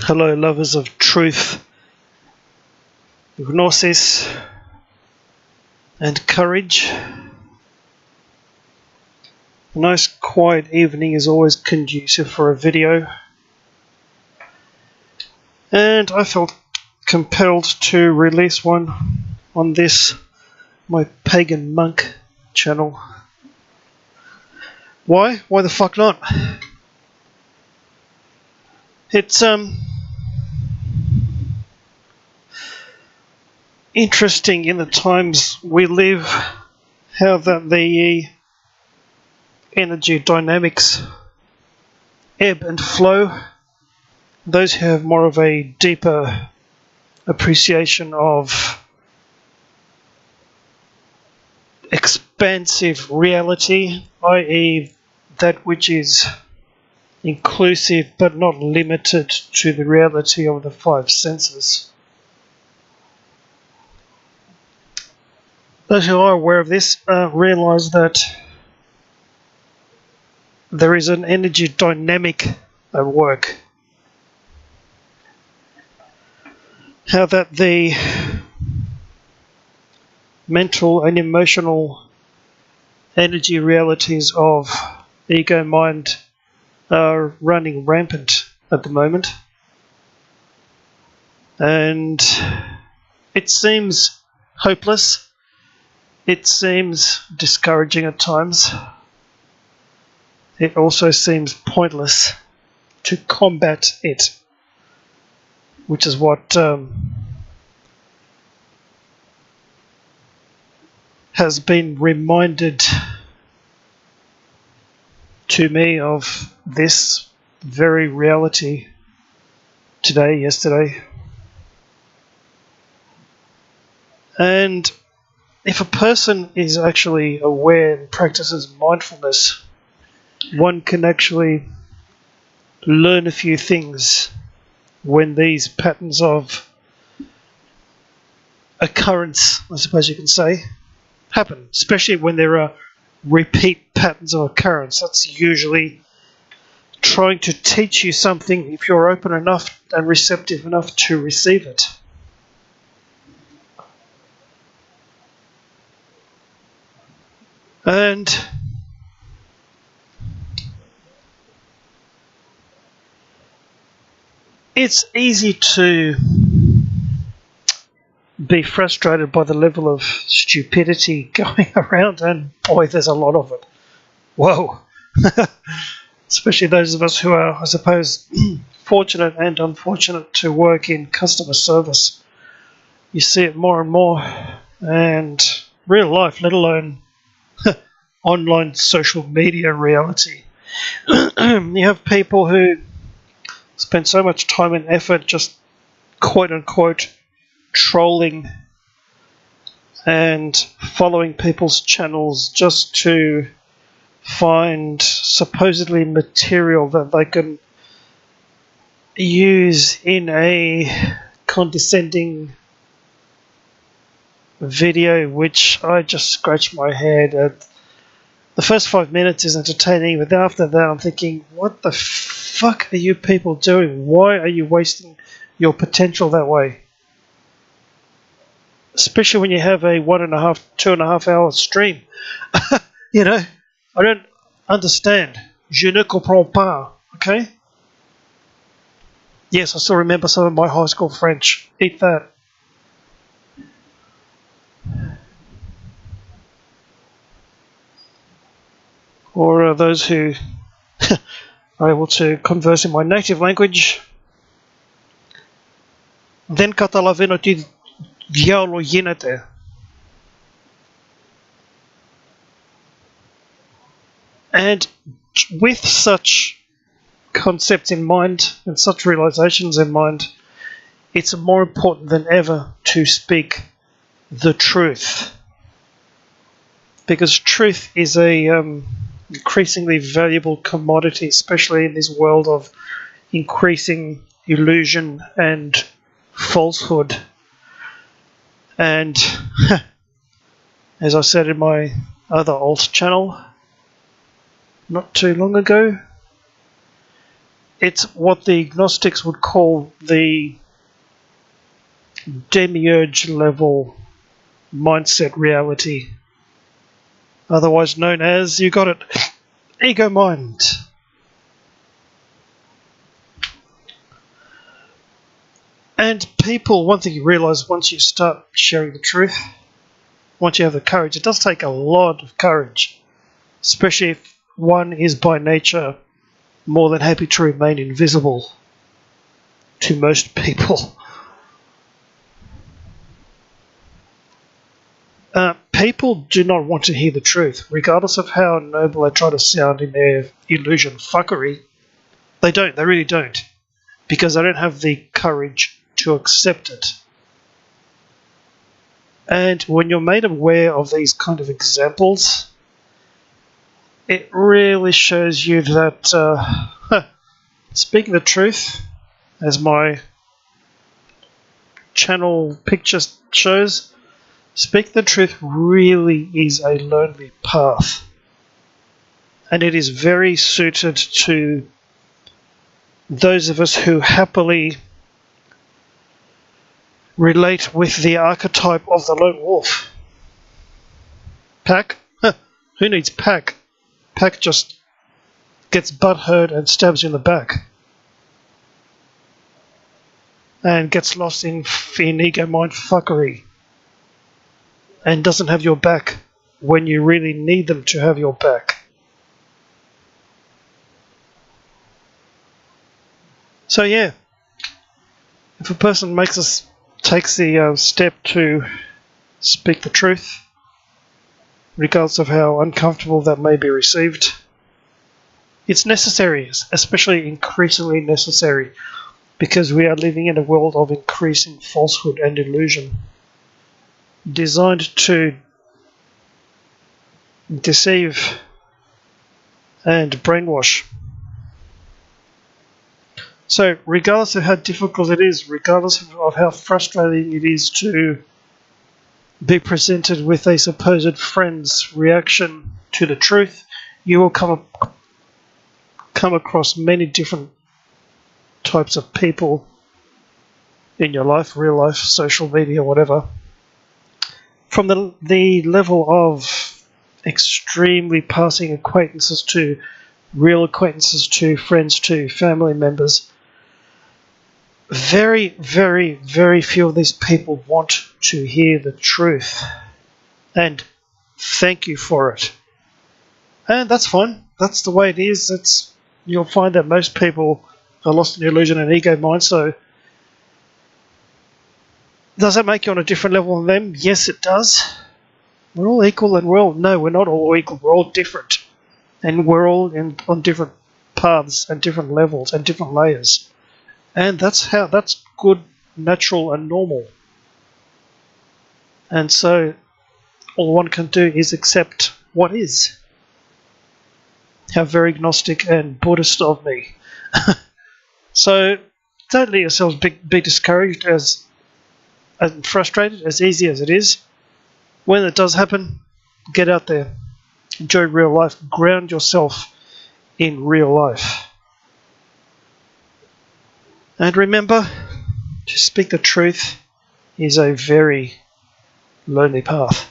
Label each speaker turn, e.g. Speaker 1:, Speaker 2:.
Speaker 1: Hello, lovers of truth, gnosis, and courage. A nice quiet evening is always conducive for a video, and I felt compelled to release one on this, my Pagan Monk channel. Why? Why the fuck not? It's interesting in the times we live how that the energy dynamics ebb and flow. Those who have more of a deeper appreciation of expansive reality, i.e. that which is inclusive but not limited to the reality of the five senses. Those who are aware of this realize that there is an energy dynamic at work. How that the mental and emotional energy realities of ego mind are running rampant at the moment. And it seems hopeless. It seems discouraging at times. It also seems pointless to combat it, which is what has been reminded to me of this very reality today, yesterday. And if a person is actually aware and practices mindfulness, one can actually learn a few things when these patterns of occurrence, I suppose you can say, happen, especially when there are repeat patterns of occurrence. That's usually trying to teach you something if you're open enough and receptive enough to receive it. And it's easy to be frustrated by the level of stupidity going around, and boy, there's a lot of it. Whoa. Especially those of us who are, I suppose, fortunate and unfortunate to work in customer service. You see it more and more, and real life, let alone online social media reality. You have people who spend so much time and effort just quote unquote trolling and following people's channels just to find supposedly material that they can use in a condescending video, which I just scratch my head at. The first 5 minutes is entertaining, but after that I'm thinking, what the fuck are you people doing? Why are you wasting your potential that way? Especially when you have a 1.5, 2.5 hour stream. You know, I don't understand. Je ne comprends pas, okay? Yes, I still remember some of my high school French. Eat that. Or those who are able to converse in my native language. Δεν καταλαβαίνω τι διάολο γίνεται. And with such concepts in mind and such realizations in mind, it's more important than ever to speak the truth. Because truth is a increasingly valuable commodity, especially in this world of increasing illusion and falsehood. And as I said in my other alt channel not too long ago, It's what the Gnostics would call the demiurge level mindset reality, otherwise known as, you got it, ego mind. And people, one thing you realise once you start sharing the truth, once you have the courage, it does take a lot of courage, especially if one is by nature more than happy to remain invisible to most people. People do not want to hear the truth, regardless of how noble they try to sound in their illusion fuckery. They don't, they really don't, because they don't have the courage to accept it. And when you're made aware of these kind of examples, it really shows you that speaking the truth, as my channel picture shows, speak the truth really is a lonely path. And it is very suited to those of us who happily relate with the archetype of the lone wolf. Pack? Who needs pack? Pack just gets butthurt and stabs you in the back. And gets lost in ego mind fuckery. And doesn't have your back when you really need them to have your back. So yeah, if a person takes the step to speak the truth, regardless of how uncomfortable that may be received, it's necessary, especially increasingly necessary, because we are living in a world of increasing falsehood and illusion, designed to deceive and brainwash. So regardless of how difficult it is, regardless of how frustrating it is to be presented with a supposed friend's reaction to the truth, you will come across many different types of people in your life, real life, social media, whatever. From the level of extremely passing acquaintances to real acquaintances to friends to family members, very, very, very few of these people want to hear the truth. And thank you for it. And that's fine. That's the way it is. You'll find that most people are lost in the illusion and ego mind. So does that make you on a different level than them? Yes, it does. We're all equal, and no, we're not all equal. We're all different. And we're all on different paths and different levels and different layers. And that's good, natural, and normal. And so all one can do is accept what is. How very Gnostic and Buddhist of me. So don't let yourselves be discouraged and frustrated, as easy as it is. When it does happen, get out there. Enjoy real life. Ground yourself in real life. And remember, to speak the truth is a very lonely path.